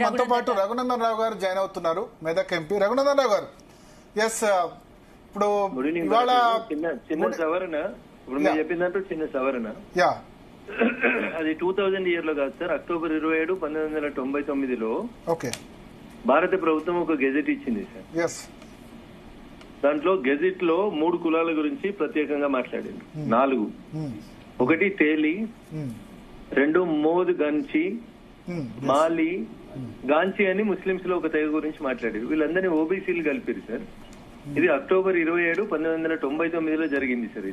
మనతో పాటు రఘునందన్ రావు గారు జాయిన్ అవుతున్నారు, మెదక్ ఎంపీ. రఘునందన్ రావు గారు, ఎస్, ఇప్పుడు ఇవాళ చిన్న సవరణ, ఇప్పుడు మీరు చెప్పిందంటూ చిన్న సవరణ. యా, అది 2000 ఇయర్ లో కాదు సార్, అక్టోబర్ 27, 1999లో ఓకే, భారత ప్రభుత్వం ఒక గెజెట్ ఇచ్చింది సార్. ఎస్, దాంట్లో గెజెట్ లో 3 కులాల గురించి ప్రత్యేకంగా మాట్లాడింది. 4. ఒకటి తేలి, 2 మోద్ గంచి, మాలి, గాంచి అని ముస్లింస్ లో ఒక తెగ గురించి మాట్లాడారు. వీళ్ళందరినీ ఓబీసీలు కలిపారు సార్. ఇది అక్టోబర్ 27, 1999లో జరిగింది సార్.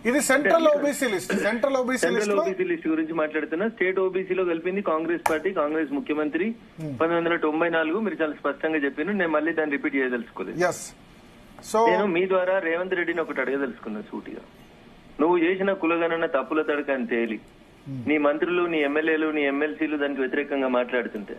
ఇది central OBC list. Central OBC list గురించి మాట్లాడుతున్నా. స్టేట్ ఓబీసీలో కలిపింది కాంగ్రెస్ పార్టీ, కాంగ్రెస్ ముఖ్యమంత్రి 1994. మీరు చాలా స్పష్టంగా చెప్పారు, నేను మళ్ళీ దాన్ని రిపీట్ చేయదలుచుకోలేదు. నేను మీ ద్వారా రేవంత్ రెడ్డిని ఒకటి అడగదలుచుకున్నా సూటిగా. నువ్వు చేసిన కులగణన తప్పుల తడక అని తేలి నీ మంత్రులు, నీ ఎమ్మెల్యేలు, నీ ఎమ్మెల్సీలు దానికి వ్యతిరేకంగా మాట్లాడుతుంటే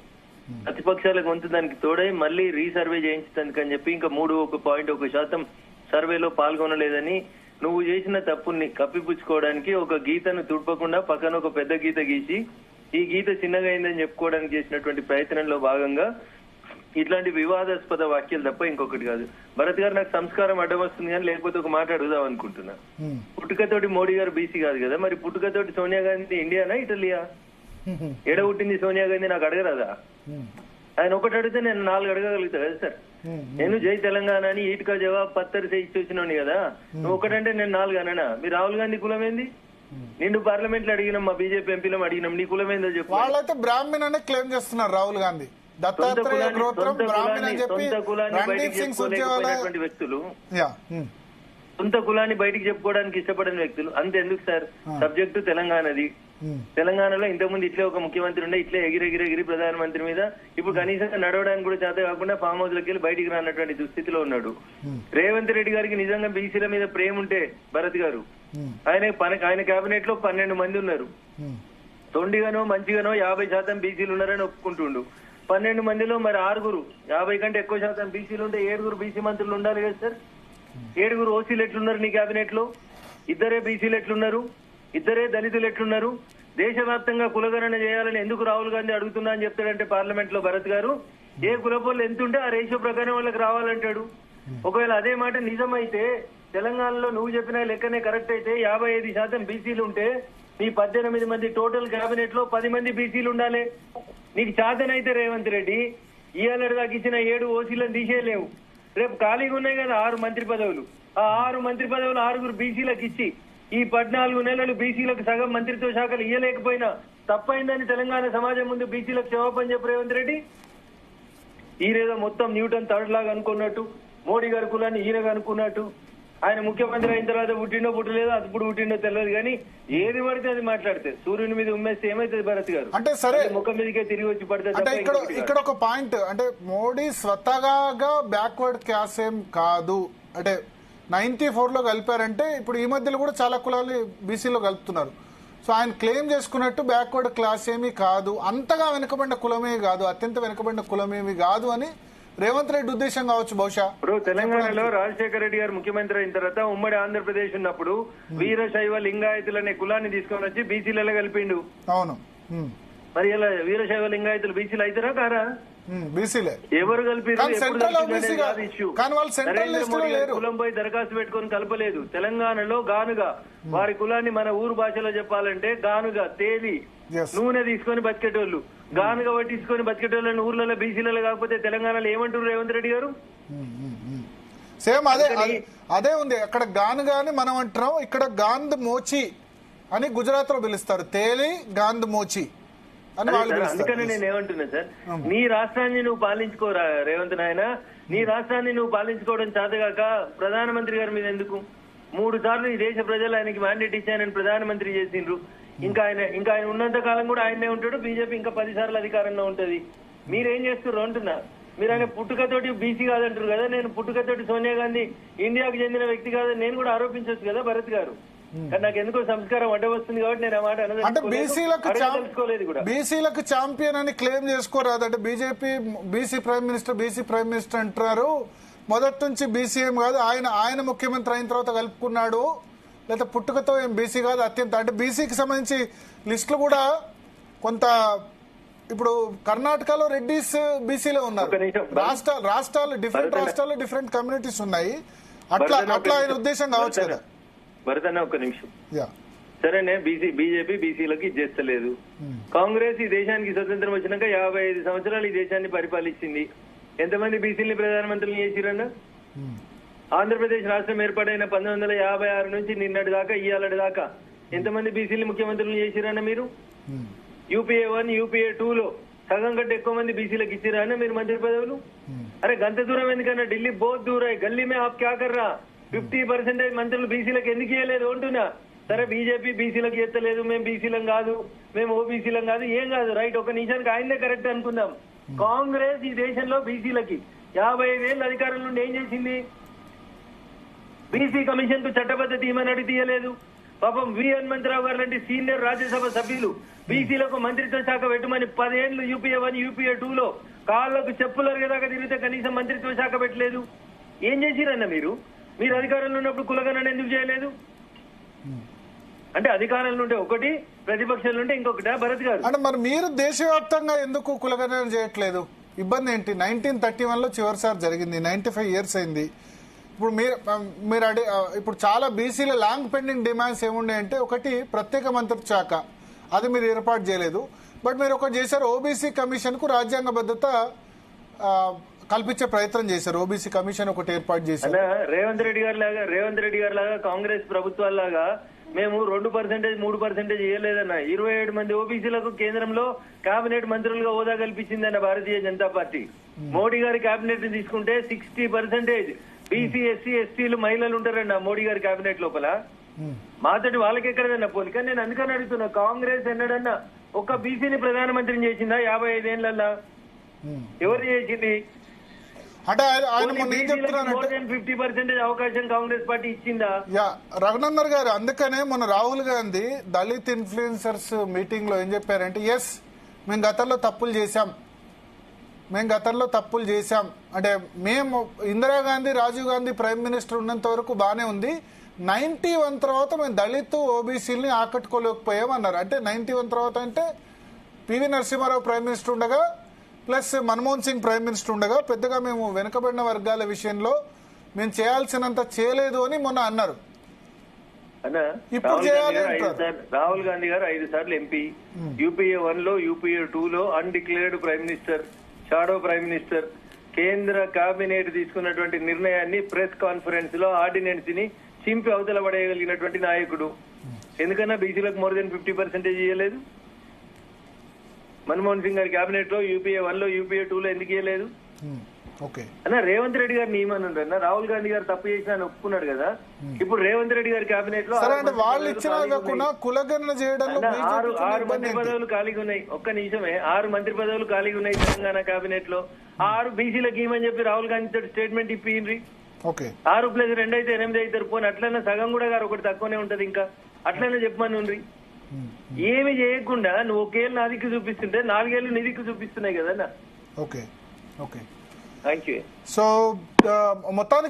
ప్రతిపక్షాల గొంతు దానికి తోడై మళ్ళీ రీసర్వే చేయించడానికని చెప్పి ఇంకా 3.1% సర్వేలో పాల్గొనలేదని నువ్వు చేసిన తప్పుని కప్పిపుచ్చుకోవడానికి ఒక గీతను తుడపకుండా పక్కన ఒక పెద్ద గీత గీసి ఈ గీత చిన్నగా అయిందని చెప్పుకోవడానికి చేసినటువంటి ప్రయత్నంలో భాగంగా ఇట్లాంటి వివాదాస్పద వాక్యాలు తప్ప ఇంకొకటి కాదు. భరత్ గారు, నాకు సంస్కారం అడ్డం వస్తుంది కానీ లేకపోతే ఒక మాట అడుగుదాం అనుకుంటున్నా. పుట్టుకతోటి మోడీ గారు బీసీ కాదు కదా, మరి పుట్టుకతోటి సోనియా గాంధీ ఇండియానా ఇటలియా? ఎడ పుట్టింది సోనియా గాంధీ నాకు అడగరాదా? ఆయన ఒకటి అడిగితే నేను 4 అడగగలుగుతా కదా సార్. నేను జై తెలంగాణ అని ఈటుకా జవాబు పత్తరి ఇచ్చి వచ్చినాను కదా, నువ్వు ఒకటంటే నేను 4 అననా? మీ రాహుల్ గాంధీ కులం ఏంది? నిండు పార్లమెంట్ లో అడిగినాం, మా బీజేపీ ఎంపీలో అడిగినాం, నీ కులం ఏందో చెప్పు. వాళ్ళైతే బ్రాహ్మణ్ అనే క్లెయిమ్ చేస్తున్నారు రాహుల్ గాంధీ. దత్తాత్రేయ గోత్రం బ్రాహ్మణ్ అని చెప్పి రణదీప్ సింగ్ సుర్జేవాలా వ్యక్తులు సొంత కులాన్ని బయటికి చెప్పుకోవడానికి ఇష్టపడని వ్యక్తులు. అంతే ఎందుకు సార్? సబ్జెక్టు తెలంగాణది. తెలంగాణలో ఇంతకుముందు ఇట్లే ఒక ముఖ్యమంత్రి ఉండే, ఇట్లే ఎగిరెగిరి ప్రధానమంత్రి మీద ఇప్పుడు కనీసం నడవడానికి కూడా చేత కాకుండా ఫామ్ హౌస్ లకి వెళ్ళి బయటికి రానటువంటి దుస్థితిలో ఉన్నాడు. రేవంత్ రెడ్డి గారికి నిజంగా బీసీల మీద ప్రేమ ఉంటే భరత్ గారు, ఆయన కేబినెట్ లో 12 మంది ఉన్నారు. తొండిగానో మంచిగానో 50% బీసీలు ఉన్నారని ఒప్పుకుంటుండు. 12 మందిలో మరి 6, 50 కంటే ఎక్కువ శాతం బీసీలు ఉంటే 7 బీసీ మంత్రులు ఉండాలి కదా సార్. 7 ఓసీలు ఎట్లున్నారు నీ కేబినెట్ లో? 2 బీసీలు ఎట్లున్నారు? 2 దళితులు ఎట్లున్నారు? దేశవ్యాప్తంగా కులగణన చేయాలని ఎందుకు రాహుల్ గాంధీ అడుగుతున్నా అని చెప్తాడంటే పార్లమెంట్ లో భరత్ గారు, ఏ కులపోళ్ళు ఎంత ఉంటే ఆ రేషియో ప్రకారం వాళ్ళకి రావాలంటాడు. ఒకవేళ అదే మాట నిజమైతే తెలంగాణలో నువ్వు చెప్పిన లెక్కనే కరెక్ట్ అయితే 55% బీసీలు ఉంటే నీ 18 మంది టోటల్ కేబినెట్ లో 10 మంది బీసీలు ఉండాలి. నీకు చాతనైతే రేవంత్ రెడ్డి ఇవాళ దాకా ఇచ్చిన 7 ఓసీలను తీసేయలేవు. రేపు ఖాళీగా ఉన్నాయి కదా 6 మంత్రి పదవులు, ఆ 6 మంత్రి పదవులు 6 బీసీలకు ఇచ్చి ఈ 14 నెలలు బీసీలకు సగం మంత్రిత్వ శాఖలు ఇయ్యలేకపోయినా తప్పైందని తెలంగాణ సమాజం ముందు బీసీలకు క్షమాపణ చెప్పు రేవంత్ రెడ్డి. ఈయనేదో మొత్తం న్యూటన్ థర్డ్ లాగా అనుకున్నట్టు, మోడీ గారి కులాన్ని ఈయనగా అనుకున్నట్టు, ఆయన ముఖ్యమంత్రి అయిన తర్వాత పుట్టిండో పుట్టలేదో అప్పుడు పుట్టిండో తెలియదు కానీ ఏది పడితే అది మాట్లాడితే సూర్యుని మీద ఉమ్మేస్తే ఏమైతుంది భరత్ గారు? అంటే సరే, ముఖం మీదకే తిరిగి వచ్చి పడితే. అంటే ఇక్కడ ఒక పాయింట్, అంటే మోడీ స్వతహాగా బ్యాక్వర్డ్ క్లాస్ ఏం కాదు. అంటే 94లో కలిపారంటే ఇప్పుడు ఈ మధ్యలో కూడా చాలా కులాలు బీసీలో కలుపుతున్నారు. సో ఆయన క్లెయిమ్ చేసుకున్నట్టు బ్యాక్వర్డ్ క్లాస్ ఏమీ కాదు, అంతగా వెనుకబడిన కులమే కాదు, అత్యంత వెనుకబడిన కులమేమి కాదు అని రేవంత్ రెడ్డి ఉద్దేశం కావచ్చు బహుశా. ఇప్పుడు తెలంగాణలో రాజశేఖర రెడ్డి గారు ముఖ్యమంత్రి అయిన తర్వాత ఉమ్మడి ఆంధ్రప్రదేశ్ ఉన్నప్పుడు వీరశైవ లింగాయతులు అనే కులాన్ని తీసుకొని వచ్చి బీసీలలో కలిపిండు. అవును, మరి ఇలా వీరశైవ లింగాయతులు బీసీలు అవుతారా కారా? బీసీలే. ఎవరు కలిపారు? కులం పోయి దరఖాస్తు పెట్టుకొని కలపలేదు. తెలంగాణలో గానుగా వారి కులాన్ని మన ఊరు భాషలో చెప్పాలంటే గానుగా తేలి నూనె తీసుకొని బతికేటోళ్ళు, గానుగా పట్టించుకొని బతికేటోళ్ళని ఊర్లలో బీసీలలో కాకపోతే తెలంగాణలో ఏమంటారు రేవంత్ రెడ్డి గారు? సేమ్ అదే ఉంది. అక్కడ గానుగా అని మనం అంటున్నాం, ఇక్కడ గాంధ్ మోచి అని గుజరాత్ లో పిలుస్తారు, తేలి గాంధ్ మోచి. అందుకని నేను ఏమంటున్నా సార్, నీ రాష్ట్రాన్ని నువ్వు పాలించుకోరా రేవంత్ నాయన. నీ రాష్ట్రాన్ని నువ్వు పాలించుకోవడం చేతగాక ప్రధానమంత్రి గారి మీద ఎందుకు? 3 సార్లు ఈ దేశ ప్రజలు ఆయనకి మ్యాండేట్ ఇచ్చానని ప్రధానమంత్రి చేసిండ్రు. ఇంకా ఆయన ఉన్నంత కాలం కూడా ఆయనే ఉంటాడు. బీజేపీ ఇంకా 10 సార్లు అధికారంలో ఉంటది. మీరేం చేస్తున్నారు అంటున్నా. మీరు ఆయన పుట్టుకతోటి బీసీ కాదంటారు కదా, నేను పుట్టుకతోటి సోనియా గాంధీ ఇండియాకు చెందిన వ్యక్తి కాదని నేను కూడా ఆరోపించవచ్చు కదా భరత్ గారు. కానీ నాకు ఎందుకో సంస్కారం అడ్డ వస్తుంది కాబట్టి నేను ఆ మాట అంటే బీసీలకు ఛాంపియన్ అని క్లెయిమ్ చేసుకోరాదు. అంటే బీసీ ప్రైమ్ మినిస్టర్ అంటున్నారు, మొదటి నుంచి బీసీ ఏం కాదు, ఆయన ముఖ్యమంత్రి అయిన తర్వాత కలుపుకున్నాడు, లేదా పుట్టుకతో ఏం బీసీ కాదు, అత్యంత. అంటే బీసీకి సంబంధించి లిస్టులు కూడా కొంత ఇప్పుడు కర్ణాటకలో రెడ్డిస్ బీసీలో ఉన్నారు. ఒక్క నిమిషం. రాష్ట్రాలు డిఫరెంట్ కమ్యూనిటీస్ ఉన్నాయి. అట్లా ఆయన ఉద్దేశం కావచ్చు కదా. భరతన్న ఒక్క నిమిషం. యా సరేనే, బీజేపీ బీసీలకి ఇది చేస్తలేదు. కాంగ్రెస్ ఈ దేశానికి స్వతంత్రం వచ్చినాక 55 సంవత్సరాలు ఈ దేశాన్ని పరిపాలించింది. ఎంతమంది బీసీలని ప్రధానమంత్రులు చేసిరన్న? ఆంధ్రప్రదేశ్ రాష్ట్రం ఏర్పాటైన 1956 నుంచి నిన్నటి దాకా ఇయ్యాలటి దాకా ఎంతమంది బీసీలు ముఖ్యమంత్రులు చేసిరన్న మీరు? యూపీఏ 1 యూపీఏ 2లో సగం కంటే ఎక్కువ మంది బీసీలకు ఇచ్చిరా అన్న మీరు మంత్రి పదవులు? అరే గంత దూరం ఎందుకన్నా? ఢిల్లీ బోత్ దూర గల్లీ మే ఆప్ క్యా కర్రా? 50% మంత్రులు బీసీలకు ఎందుకు ఇవ్వలేదు అంటున్నా. సరే బీజేపీ బీసీలకు ఎత్తలేదు, మేము బీసీలం కాదు, మేము ఓబీసీలం కాదు, ఏం కాదు, రైట్. ఒక నిమిషానికి ఆయనే కరెక్ట్ అనుకుందాం. కాంగ్రెస్ ఈ దేశంలో బీసీలకి 55 ఏళ్ళ అధికారం నుండి ఏం చేసింది? బీసీ కమిషన్ కు చట్టబద్ధత ఇవ్వమని అడిగి తీయలేదు. పాపం వి హనుమంతరావు గారు లాంటి సీనియర్ రాజ్యసభ సభ్యులు బీసీలకు మంత్రిత్వ శాఖ పెట్టమని 10 ఏళ్లు యూపీఏ 1 యూపీఏ 2లో కాళ్లకు చెప్పులు అరిగేదాకా తిరిగితే కనీసం మంత్రిత్వ శాఖ పెట్టలేదు. ఏం చేసిరన్న మీరు? మీరు అధికారంలో ఉన్నప్పుడు కులగణన ఎందుకు చేయలేదు? అంటే అధికారంలో ఉంటే ఒకటి, ప్రతిపక్షాలు ఉంటే ఇంకొకటి. భరత్ గారు అంటే మరి మీరు దేశవ్యాప్తంగా ఎందుకు కులగణన చేయట్లేదు? ఇబ్బంది ఏంటి? 1931లో చివరిసారి జరిగింది, 95 ఇయర్స్ అయింది. ఇప్పుడు మీరు ఇప్పుడు చాలా బీసీల లాంగ్ పెండింగ్ డిమాండ్స్ ఏమున్నాయంటే, ఒకటి ప్రత్యేక మంత్రిత్వ శాఖ, అది మీరు ఏర్పాటు చేయలేదు. బట్ మీరు ఒకటి చేశారు, ఓబీసీ కమిషన్ కు రాజ్యాంగబద్ధత కల్పించే ప్రయత్నం చేశారు. ఓబీసీ కమిషన్ ఒకటి ఏర్పాటు చేశారు. రేవంత్ రెడ్డి గారి లాగా కాంగ్రెస్ ప్రభుత్వాల్లాగా మేము 2%, 3% ఇవ్వలేదన్న. 27 మంది ఓబీసీలకు కేంద్రంలో కేబినెట్ మంత్రులుగా హోదా కల్పించిందన్న భారతీయ జనతా పార్టీ. మోడీ గారి కేబినెట్ ని తీసుకుంటే 60% బీసీ, ఎస్సీ, ఎస్టీలు మహిళలు ఉంటారన్న మోడీ గారి కేబినెట్ లోపల. మాతోటి వాళ్ళకి ఎక్కడదన్నా పోలిక? నేను అందుకని అడుగుతున్నా, కాంగ్రెస్ ఎన్నడన్నా ఒక్క బీసీని ప్రధానమంత్రిని చేసిందా 55 ఏళ్లల్లా? ఎవరు చేసింది? అంటే ఆయన మొన్న ఏం చెప్తున్నారంటే 50% అవకాశం కాంగ్రెస్ పార్టీ ఇచ్చిందా? రఘునందన్ గారు, అందుకనే మొన్న రాహుల్ గాంధీ దళిత్ ఇన్ఫ్లుయెన్సర్స్ మీటింగ్ లో ఏం చెప్పారంటే, ఎస్ మేము గతంలో తప్పులు చేశాం, అంటే మేము ఇందిరాగాంధీ, రాజీవ్ గాంధీ ప్రైమ్ మినిస్టర్ ఉన్నంత వరకు బానే ఉంది, 91 తర్వాత మేము దళిత్ ఓబీసీలని ఆకట్టుకోలేకపోయాం అన్నారు. అంటే 91 తర్వాత అంటే పివి నరసింహారావు ప్రైమ్ మినిస్టర్ ఉండగా plus Manmohan Singh prime minister ఉండగా పెద్దగా మేము వెనుకబడిన వర్గాల విషయంలో మేము చేయాల్సినంత చేయలేదు అని మొన్న అన్నారు. ఇప్పుడు రాహుల్ గాంధీ గారు 5 సార్లు ఎంపీ, యూపీఏ 1లో యూపీఏ 2లో undeclared prime minister, shadow prime minister, కేంద్ర కేబినెట్ తీసుకున్నటువంటి నిర్ణయాన్ని ప్రెస్ కాన్ఫరెన్స్ లో ఆర్డినెన్స్ ని చింపి అవతల పడేయగలిగినటువంటి నాయకుడు. ఎందుకన్నా బీసీలకు మోర్ దెన్ 50% ఇవ్వలేదు? మన్మోహన్ సింగ్ గారి కేబినెట్ లో యూపీఏ 1లో యూపీఏ 2లో ఎందుకు ఇవ్వలేదు? అన్న రేవంత్ రెడ్డి గారిని ఏమన్నా రాహుల్ గాంధీ గారు తప్పు చేసిన అని ఒప్పుకున్నాడు కదా. ఇప్పుడు రేవంత్ రెడ్డి గారి కేబినెట్ లో 6 మంత్రి పదవులు ఖాళీగా ఉన్నాయి. ఒక్క నిమిషమే, 6 మంత్రి పదవులు ఖాళీగా ఉన్నాయి తెలంగాణ కేబినెట్ లో. 6 బీసీలకు ఇవ్వమని చెప్పి రాహుల్ గాంధీ తోటి స్టేట్మెంట్ ఇప్పిండ్రి. 6+2 అయితే 8 అవుతారు. పోనీ అట్లన్నా సగం కూడా గారు ఒకటి తక్కువనే ఉంటది. ఇంకా అట్లనే చెప్పమని ఉండ్రి. ఏమి చేయకుండా నువ్వు ఒకేళ్ళు నా దిక్కు చూపిస్తుంటే 4 ఏళ్ళు నీ దిక్కు చూపిస్తున్నాయి కదన్నా. ఓకే. Thank you. సో మొత్తానికి